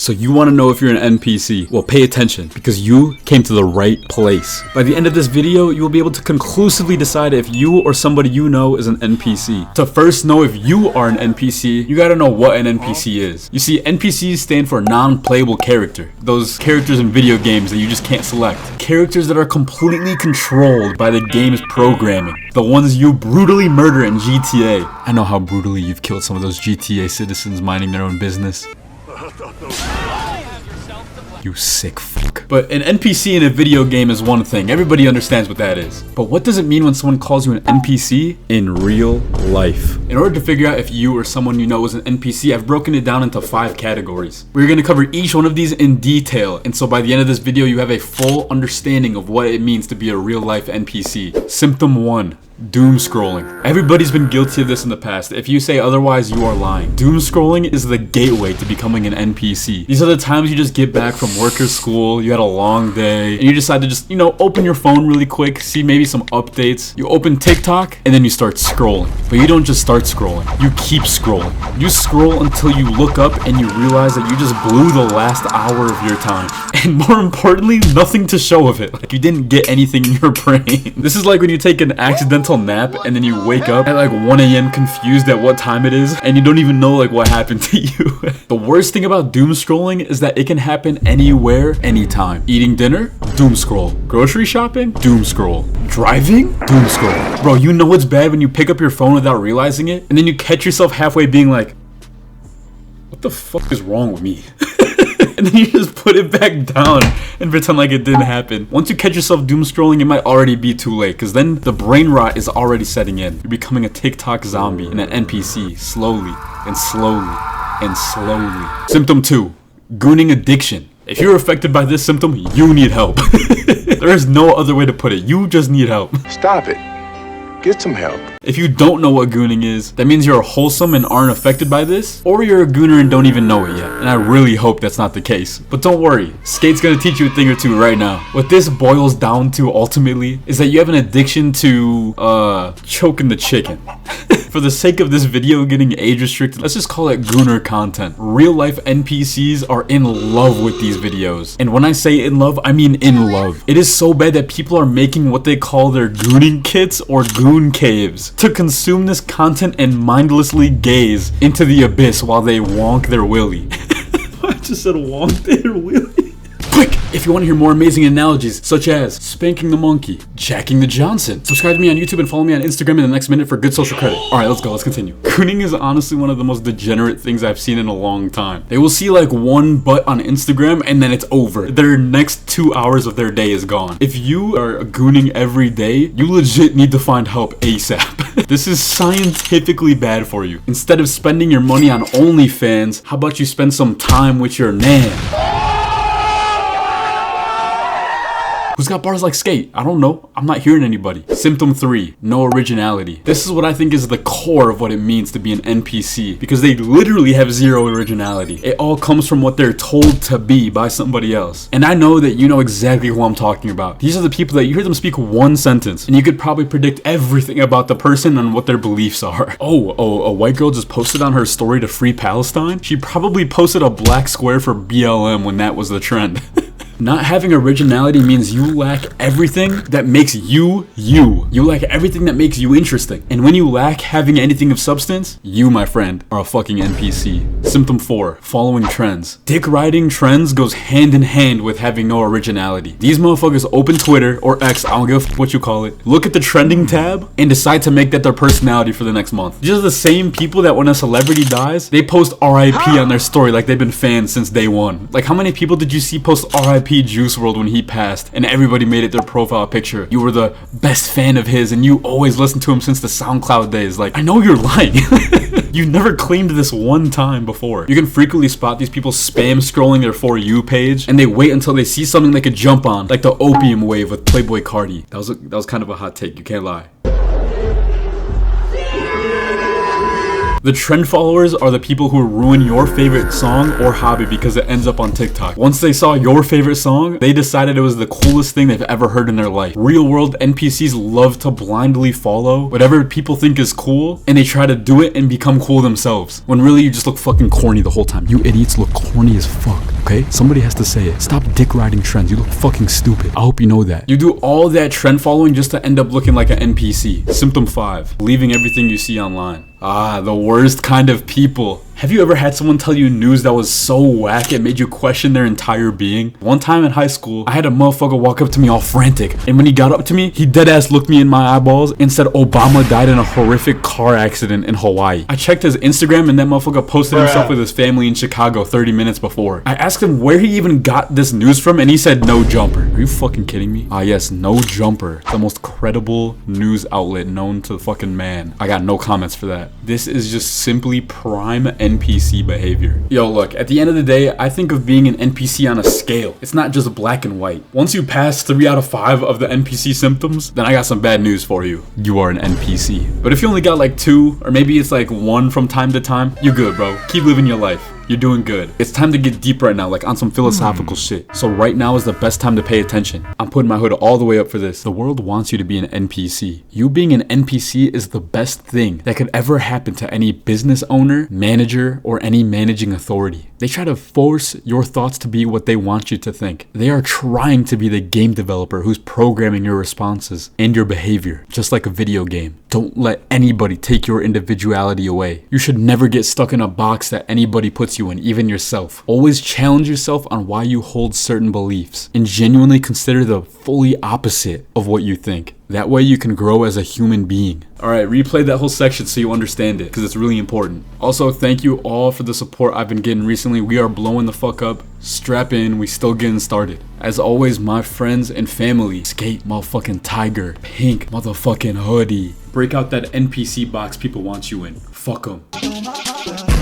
So you want to know if you're an NPC? Well, pay attention, because you came to the right place. By the end of this video, you will be able to conclusively decide if you or somebody you know is an NPC. To first know if you are an NPC, you gotta know what an NPC is. You see, NPCs stand for non-playable character. Those characters in video games that you just can't select. Characters that are completely controlled by the game's programming. The ones you brutally murder in GTA. I know how brutally you've killed some of those GTA citizens minding their own business. You sick fuck. But an NPC in a video game is one thing. Everybody understands what that is. But what does it mean when someone calls you an NPC in real life? In order to figure out if you or someone you know is an NPC, I've broken it down into 5 categories. We're going to cover each one of these in detail. And so by the end of this video, you have a full understanding of what it means to be a real life NPC. Symptom 1. Doom scrolling. Everybody's been guilty of this in the past. If you say otherwise, you are lying. Doom scrolling is the gateway to becoming an NPC. These are the times you just get back from work or school, you had a long day, and you decide to just, open your phone really quick, see maybe some updates. You open TikTok, and then you start scrolling. But you don't just start scrolling. You keep scrolling. You scroll until you look up and you realize that you just blew the last hour of your time. And more importantly, nothing to show of it. Like, you didn't get anything in your brain. This is like when you take an accidental nap and then you wake up at like 1 a.m. confused at what time it is and you don't even know like what happened to you. The worst thing about doom scrolling is that it can happen anywhere, anytime. Eating dinner? Doom scroll. Grocery shopping? Doom scroll. Driving? Doom scroll. Bro, you know it's bad when you pick up your phone without realizing it and then you catch yourself halfway being like, what the fuck is wrong with me? And then you just put it back down and pretend like it didn't happen. Once you catch yourself doom scrolling, it might already be too late, because then the brain rot is already setting in. You're becoming a TikTok zombie and an NPC, slowly and slowly and slowly. Symptom 2, gooning addiction. If you're affected by this symptom, you need help. There is no other way to put it. You just need help. Stop it. Get some help. If you don't know what gooning is, that means you're wholesome and aren't affected by this, or you're a gooner and don't even know it yet. And I really hope that's not the case. But don't worry, Skate's gonna teach you a thing or two right now. What this boils down to ultimately is that you have an addiction to, choking the chicken. For the sake of this video getting age restricted, let's just call it gooner content. Real life NPCs are in love with these videos. And when I say in love, I mean in love. It is so bad that people are making what they call their gooning kits or goon caves to consume this content and mindlessly gaze into the abyss while they wonk their willy. I just said wonk their willy. Quick, if you want to hear more amazing analogies such as spanking the monkey, jacking the Johnson, subscribe to me on YouTube and follow me on Instagram in the next minute for good social credit. Alright, let's go, let's continue. Gooning is honestly one of the most degenerate things I've seen in a long time. They will see like one butt on Instagram and then it's over. Their next 2 hours of their day is gone. If you are gooning every day, you legit need to find help ASAP. This is scientifically bad for you. Instead of spending your money on OnlyFans, how about you spend some time with your nan? Who's got bars like Skate? I don't know. I'm not hearing anybody. Symptom 3, no originality. This is what I think is the core of what it means to be an NPC, because they literally have zero originality. It all comes from what they're told to be by somebody else. And I know that you know exactly who I'm talking about. These are the people that you hear them speak one sentence, and you could probably predict everything about the person and what their beliefs are. Oh, a white girl just posted on her story to free Palestine? She probably posted a black square for BLM when that was the trend. Not having originality means you lack everything that makes you, you. You lack everything that makes you interesting. And when you lack having anything of substance, you, my friend, are a fucking NPC. Symptom 4, following trends. Dick riding trends goes hand in hand with having no originality. These motherfuckers open Twitter, or X, I don't give a f what you call it, look at the trending tab, and decide to make that their personality for the next month. These are the same people that when a celebrity dies, they post RIP on their story like they've been fans since day one. Like, how many people did you see post RIP Juice WRLD when he passed and everybody made it their profile picture? You were the best fan of his and you always listened to him since the SoundCloud days. Like, I know you're lying. You never claimed this one time before. You can frequently spot these people spam scrolling their For You page and they wait until they see something they could jump on, like the opium wave with Playboy Cardi. That was kind of a hot take, you can't lie. The trend followers are the people who ruin your favorite song or hobby because it ends up on TikTok. Once they saw your favorite song, they decided it was the coolest thing they've ever heard in their life. Real world NPCs love to blindly follow whatever people think is cool, and they try to do it and become cool themselves, when really you just look fucking corny the whole time. You idiots look corny as fuck, okay? Somebody has to say it. Stop dick riding trends. You look fucking stupid. I hope you know that. You do all that trend following just to end up looking like an NPC. Symptom 5, believing everything you see online. Ah, the worst kind of people. Have you ever had someone tell you news that was so whack it made you question their entire being? One time in high school, I had a motherfucker walk up to me all frantic, and when he got up to me, he deadass looked me in my eyeballs and said Obama died in a horrific car accident in Hawaii. I checked his Instagram and that motherfucker posted himself with his family in Chicago 30 minutes before. I asked him where he even got this news from, and he said No Jumper. Are you fucking kidding me? Ah yes, No Jumper, the most credible news outlet known to the fucking man. I got no comments for that. This is just simply prime NPC behavior. Yo, look, at the end of the day, I think of being an NPC on a scale. It's not just black and white. Once you pass 3 out of 5 of the NPC symptoms, then I got some bad news for you. You are an NPC. But if you only got like 2, or maybe it's like 1 from time to time, you're good, bro. Keep living your life. You're doing good. It's time to get deep right now, like on some philosophical shit. So right now is the best time to pay attention. I'm putting my hood all the way up for this. The world wants you to be an NPC. You being an NPC is the best thing that could ever happen to any business owner, manager, or any managing authority. They try to force your thoughts to be what they want you to think. They are trying to be the game developer who's programming your responses and your behavior, just like a video game. Don't let anybody take your individuality away. You should never get stuck in a box that anybody puts you in, even yourself. Always challenge yourself on why you hold certain beliefs and genuinely consider the fully opposite of what you think. That way you can grow as a human being. Alright, replay that whole section so you understand it, because it's really important. Also, thank you all for the support I've been getting recently. We are blowing the fuck up. Strap in, we still getting started. As always, my friends and family, skate motherfucking tiger, pink motherfucking hoodie. Break out that NPC box people want you in. Fuck 'em.